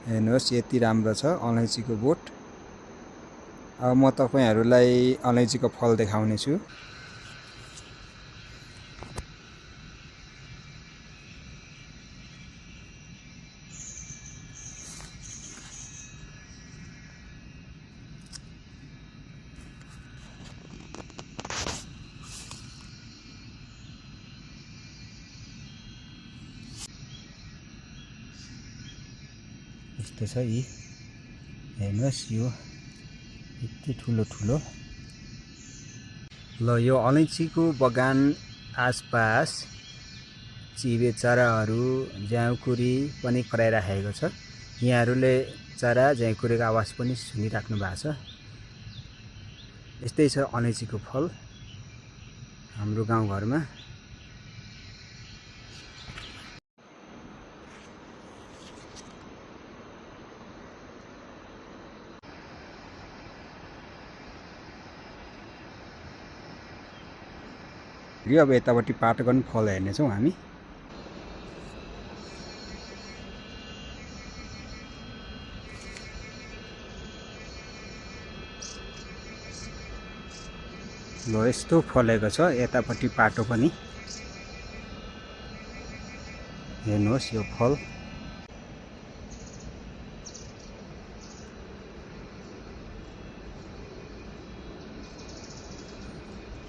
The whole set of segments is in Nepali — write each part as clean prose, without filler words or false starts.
हेर्नुहोस् यति राम्रो छ अलैँचीको बोट। अब म तपाईहरुलाई अलैँचीको फल देखाउने छु। यस्तो छ यी, हेर्नुहोस् यो यति ठुलो ठुलो। ल यो अलैँचीको बगान आसपास चिबे चराहरू ज्याउकुरी पनि कराइराखेको छ। यहाँहरूले चरा ज्याउकुरीको आवाज पनि सुनिराख्नु भएको छ। यस्तै छ अलैँचीको फल हाम्रो गाउँघरमा। अब यतापट्टि पाटगन फल हेर्नेछौँ हामी। ल यस्तो फलेको छ यतापट्टि पाटो पनि। हेर्नुहोस् यो फल।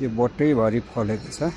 यो बोटैभरि फलेको छ।